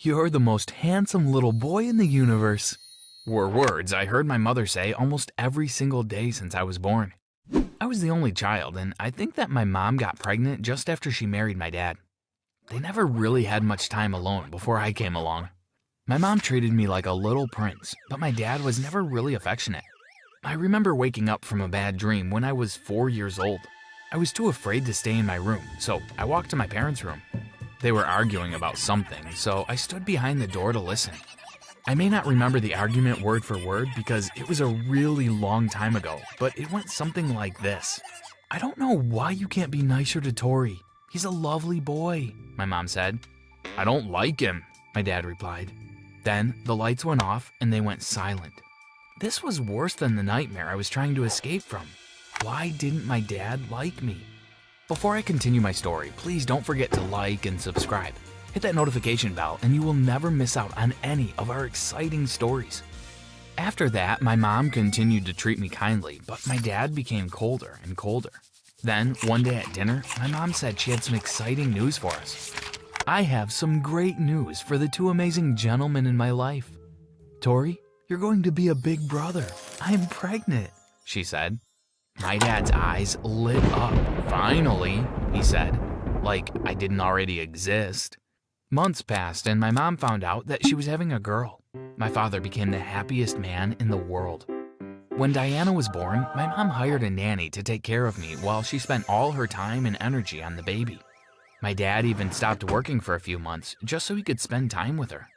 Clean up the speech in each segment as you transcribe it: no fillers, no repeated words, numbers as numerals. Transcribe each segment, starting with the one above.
"You're the most handsome little boy in the universe," were words I heard my mother say almost every single day since I was born. I was the only child, and I think that my mom got pregnant just after she married my dad. They never really had much time alone before I came along. My mom treated me like a little prince, but my dad was never really affectionate. I remember waking up from a bad dream when I was 4 years old. I was too afraid to stay in my room, so I walked to my parents' room. They were arguing about something, so I stood behind the door to listen. I may not remember the argument word for word because it was a really long time ago, but it went something like this. "I don't know why you can't be nicer to Tory. He's a lovely boy," my mom said. "I don't like him," my dad replied. Then the lights went off and they went silent. This was worse than the nightmare I was trying to escape from. Why didn't my dad like me? Before I continue my story, please don't forget to like and subscribe. Hit that notification bell and you will never miss out on any of our exciting stories. After that, my mom continued to treat me kindly, but my dad became colder and colder. Then, one day at dinner, my mom said she had some exciting news for us. "I have some great news for the two amazing gentlemen in my life. Tory, you're going to be a big brother. I'm pregnant," she said. My dad's eyes lit up. "Finally," he said, like I didn't already exist. Months passed and my mom found out that she was having a girl. My father became the happiest man in the world. When Diana was born, my mom hired a nanny to take care of me while she spent all her time and energy on the baby. My dad even stopped working for a few months just so he could spend time with her.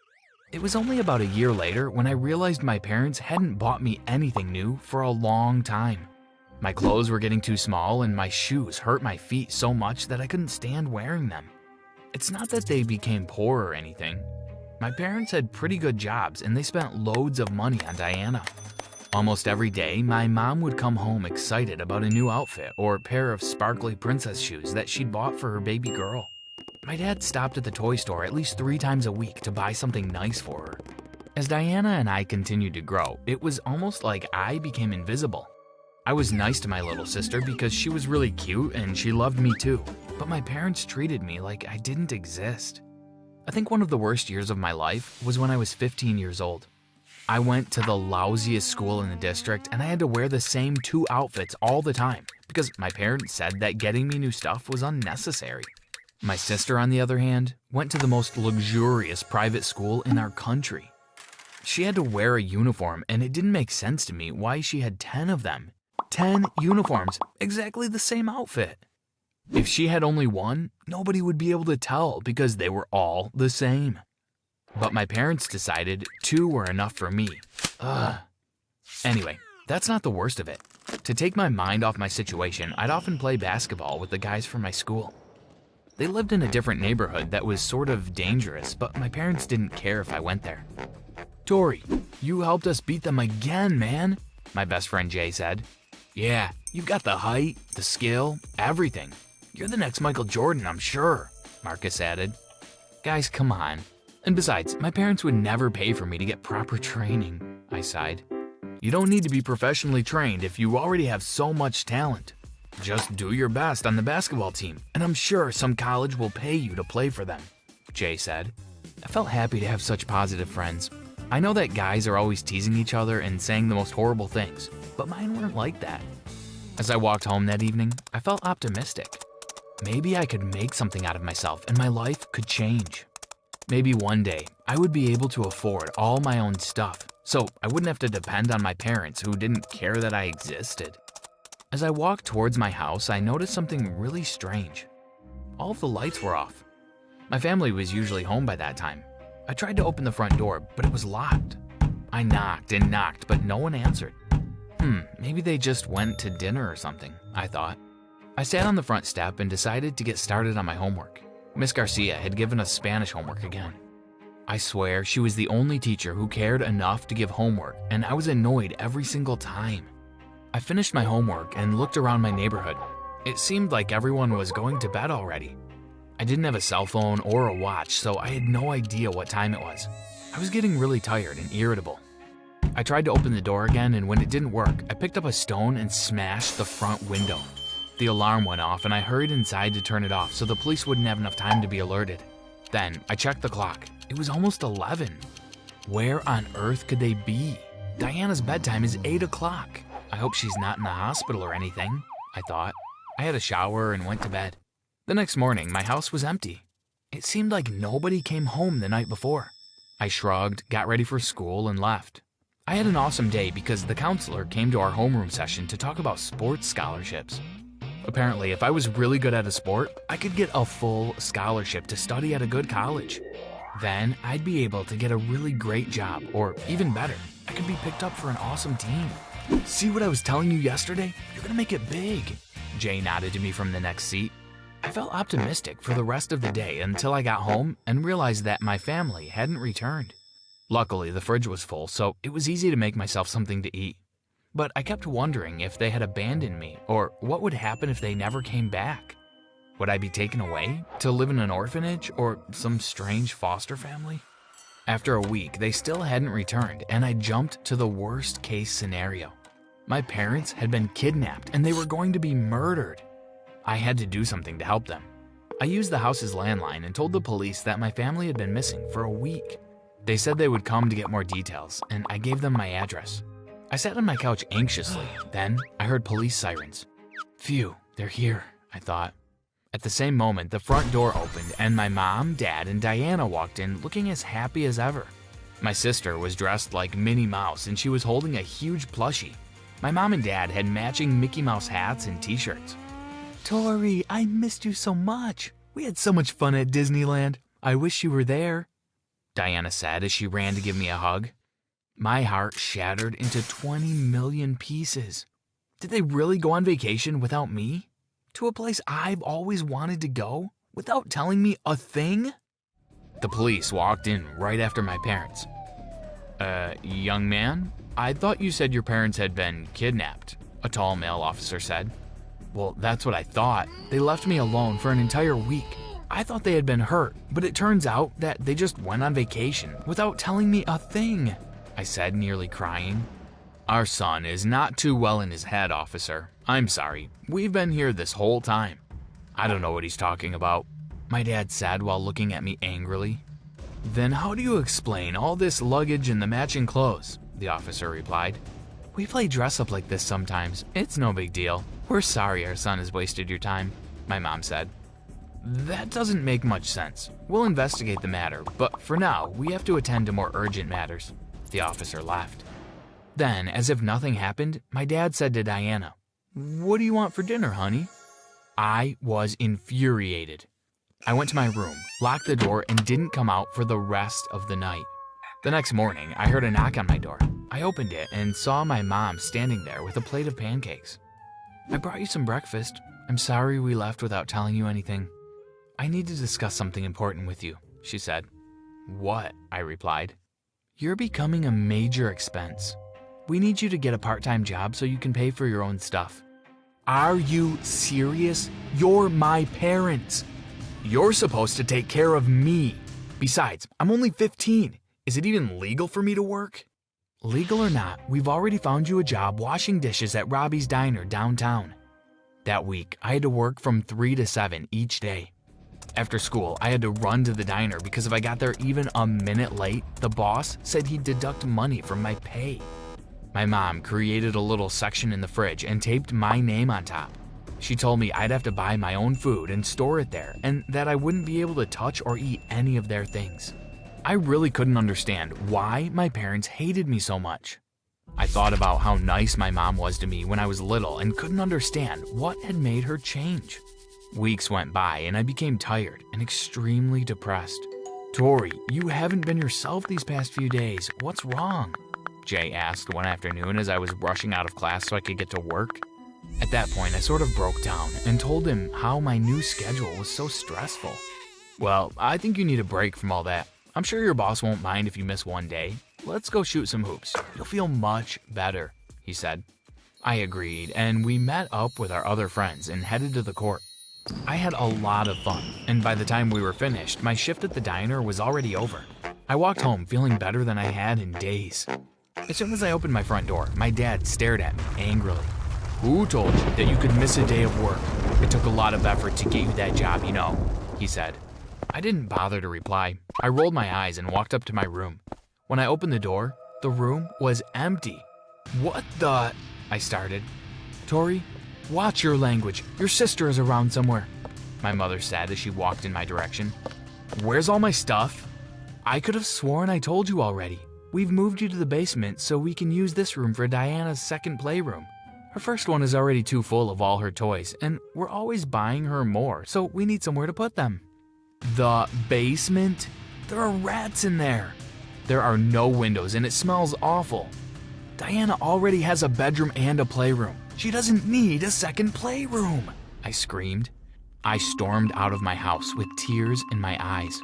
It was only about a year later when I realized my parents hadn't bought me anything new for a long time. My clothes were getting too small and my shoes hurt my feet so much that I couldn't stand wearing them. It's not that they became poor or anything. My parents had pretty good jobs and they spent loads of money on Diana. Almost every day, my mom would come home excited about a new outfit or pair of sparkly princess shoes that she'd bought for her baby girl. My dad stopped at the toy store at least 3 times a week to buy something nice for her. As Diana and I continued to grow, it was almost like I became invisible. I was nice to my little sister because she was really cute and she loved me too, but my parents treated me like I didn't exist. I think one of the worst years of my life was when I was 15 years old. I went to the lousiest school in the district and I had to wear the same 2 outfits all the time because my parents said that getting me new stuff was unnecessary. My sister, on the other hand, went to the most luxurious private school in our country. She had to wear a uniform and it didn't make sense to me why she had 10 of them. 10 uniforms, exactly the same outfit. If she had only one, nobody would be able to tell because they were all the same. But my parents decided 2 were enough for me. Ugh. Anyway, that's not the worst of it. To take my mind off my situation, I'd often play basketball with the guys from my school. They lived in a different neighborhood that was sort of dangerous, but my parents didn't care if I went there. "Tory, you helped us beat them again, man," my best friend Jay said. "Yeah, you've got the height, the skill, everything. You're the next Michael Jordan, I'm sure," Marcus added. "Guys, come on. And besides, my parents would never pay for me to get proper training," I sighed. "You don't need to be professionally trained if you already have so much talent. Just do your best on the basketball team, and I'm sure some college will pay you to play for them," Jay said. I felt happy to have such positive friends. I know that guys are always teasing each other and saying the most horrible things, but mine weren't like that. As I walked home that evening, I felt optimistic. Maybe I could make something out of myself and my life could change. Maybe one day I would be able to afford all my own stuff, so I wouldn't have to depend on my parents who didn't care that I existed. As I walked towards my house, I noticed something really strange. All of the lights were off. My family was usually home by that time. I tried to open the front door, but it was locked. I knocked and knocked, but no one answered. Maybe they just went to dinner or something, I thought. I sat on the front step and decided to get started on my homework. Miss Garcia had given us Spanish homework again. I swear she was the only teacher who cared enough to give homework, and I was annoyed every single time. I finished my homework and looked around my neighborhood. It seemed like everyone was going to bed already. I didn't have a cell phone or a watch, so I had no idea what time it was. I was getting really tired and irritable. I tried to open the door again, and when it didn't work, I picked up a stone and smashed the front window. The alarm went off, and I hurried inside to turn it off so the police wouldn't have enough time to be alerted. Then I checked the clock. It was almost 11. Where on earth could they be? Diana's bedtime is 8 o'clock. I hope she's not in the hospital or anything, I thought. I had a shower and went to bed. The next morning, my house was empty. It seemed like nobody came home the night before. I shrugged, got ready for school, and left. I had an awesome day because the counselor came to our homeroom session to talk about sports scholarships. Apparently, if I was really good at a sport, I could get a full scholarship to study at a good college. Then I'd be able to get a really great job, or even better, I could be picked up for an awesome team. See what I was telling you yesterday? You're gonna make it big. Jay nodded to me from the next seat. I felt optimistic for the rest of the day until I got home and realized that my family hadn't returned. Luckily, the fridge was full, so it was easy to make myself something to eat. But I kept wondering if they had abandoned me, or what would happen if they never came back. Would I be taken away to live in an orphanage or some strange foster family? After a week, they still hadn't returned, and I jumped to the worst case scenario. My parents had been kidnapped and they were going to be murdered. I had to do something to help them. I used the house's landline and told the police that my family had been missing for a week. They said they would come to get more details, and I gave them my address. I sat on my couch anxiously. Then I heard police sirens. Phew, they're here, I thought. At the same moment, the front door opened and my mom, dad, and Diana walked in looking as happy as ever. My sister was dressed like Minnie Mouse and she was holding a huge plushie. My mom and dad had matching Mickey Mouse hats and t-shirts. Tory, I missed you so much. We had so much fun at Disneyland. I wish you were there, Diana said as she ran to give me a hug. My heart shattered into 20 million pieces. Did they really go on vacation without me? To a place I've always wanted to go? Without telling me a thing? The police walked in right after my parents. Young man, I thought you said your parents had been kidnapped, a tall male officer said. Well, that's what I thought. They left me alone for an entire week. I thought they had been hurt, but it turns out that they just went on vacation without telling me a thing, I said, nearly crying. Our son is not too well in his head, officer. I'm sorry. We've been here this whole time. I don't know what he's talking about, my dad said while looking at me angrily. Then how do you explain all this luggage and the matching clothes? The officer replied. We play dress up like this sometimes. It's no big deal. We're sorry our son has wasted your time, my mom said. That doesn't make much sense. We'll investigate the matter, but for now, we have to attend to more urgent matters. The officer laughed. Then, as if nothing happened, my dad said to Diana, What do you want for dinner, honey? I was infuriated. I went to my room, locked the door, and didn't come out for the rest of the night. The next morning, I heard a knock on my door. I opened it and saw my mom standing there with a plate of pancakes. I brought you some breakfast. I'm sorry we left without telling you anything. I need to discuss something important with you, she said. What? I replied. You're becoming a major expense. We need you to get a part-time job so you can pay for your own stuff. Are you serious? You're my parents. You're supposed to take care of me. Besides, I'm only 15. Is it even legal for me to work? Legal or not, we've already found you a job washing dishes at Robbie's Diner downtown. That week, I had to work from 3 to 7 each day. After school, I had to run to the diner because if I got there even a minute late, the boss said he'd deduct money from my pay. My mom created a little section in the fridge and taped my name on top. She told me I'd have to buy my own food and store it there, and that I wouldn't be able to touch or eat any of their things. I really couldn't understand why my parents hated me so much. I thought about how nice my mom was to me when I was little and couldn't understand what had made her change. Weeks went by and I became tired and extremely depressed. Tory, you haven't been yourself these past few days. What's wrong? Jay asked one afternoon as I was rushing out of class so I could get to work. At that point, I sort of broke down and told him how my new schedule was so stressful. Well, I think you need a break from all that. I'm sure your boss won't mind if you miss one day. Let's go shoot some hoops. You'll feel much better, he said. I agreed, and we met up with our other friends and headed to the court. I had a lot of fun, and by the time we were finished, my shift at the diner was already over. I walked home feeling better than I had in days. As soon as I opened my front door, my dad stared at me angrily. Who told you that you could miss a day of work? It took a lot of effort to get you that job, you know, he said. I didn't bother to reply. I rolled my eyes and walked up to my room. When I opened the door, the room was empty. "What the?" I started. "Tory, watch your language. Your sister is around somewhere," my mother said as she walked in my direction. "Where's all my stuff?" "I could have sworn I told you already. We've moved you to the basement so we can use this room for Diana's second playroom. Her first one is already too full of all her toys, and we're always buying her more, so we need somewhere to put them." "The basement? There are rats in there. There are no windows and it smells awful. Diana already has a bedroom and a playroom. She doesn't need a second playroom," I screamed. I stormed out of my house with tears in my eyes.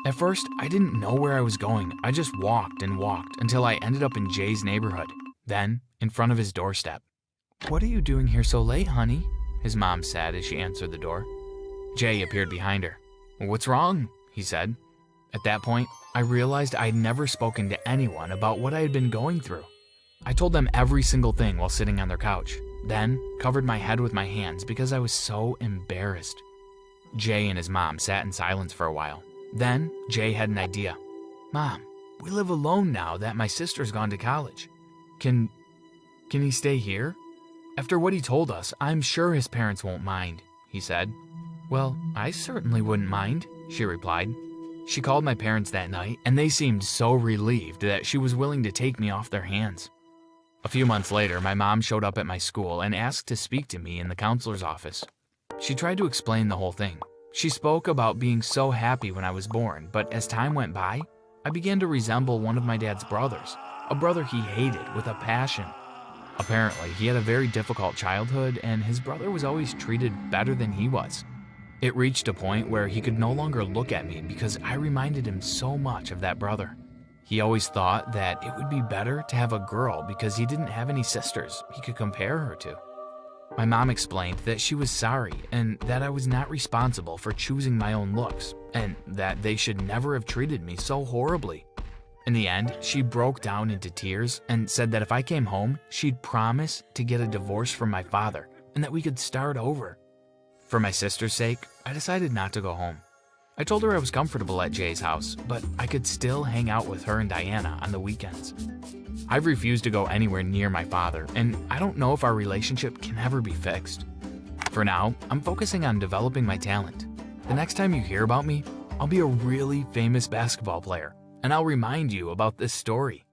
At first, I didn't know where I was going. I just walked and walked until I ended up in Jay's neighborhood, then in front of his doorstep. "What are you doing here so late, honey?" his mom said as she answered the door. Jay appeared behind her. "What's wrong?" he said. At that point, I realized I'd never spoken to anyone about what I had been going through. I told them every single thing while sitting on their couch, then covered my head with my hands because I was so embarrassed. Jay and his mom sat in silence for a while. Then Jay had an idea. "Mom, we live alone now that my sister's gone to college. Can he stay here? After what he told us, I'm sure his parents won't mind," he said. "Well, I certainly wouldn't mind," she replied. She called my parents that night, and they seemed so relieved that she was willing to take me off their hands. A few months later, my mom showed up at my school and asked to speak to me in the counselor's office. She tried to explain the whole thing. She spoke about being so happy when I was born, but as time went by, I began to resemble one of my dad's brothers, a brother he hated with a passion. Apparently, he had a very difficult childhood, and his brother was always treated better than he was. It reached a point where he could no longer look at me because I reminded him so much of that brother. He always thought that it would be better to have a girl because he didn't have any sisters he could compare her to. My mom explained that she was sorry and that I was not responsible for choosing my own looks, and that they should never have treated me so horribly. In the end, she broke down into tears and said that if I came home, she'd promise to get a divorce from my father and that we could start over. For my sister's sake, I decided not to go home. I told her I was comfortable at Jay's house, but I could still hang out with her and Diana on the weekends. I've refused to go anywhere near my father, and I don't know if our relationship can ever be fixed. For now, I'm focusing on developing my talent. The next time you hear about me, I'll be a really famous basketball player, and I'll remind you about this story.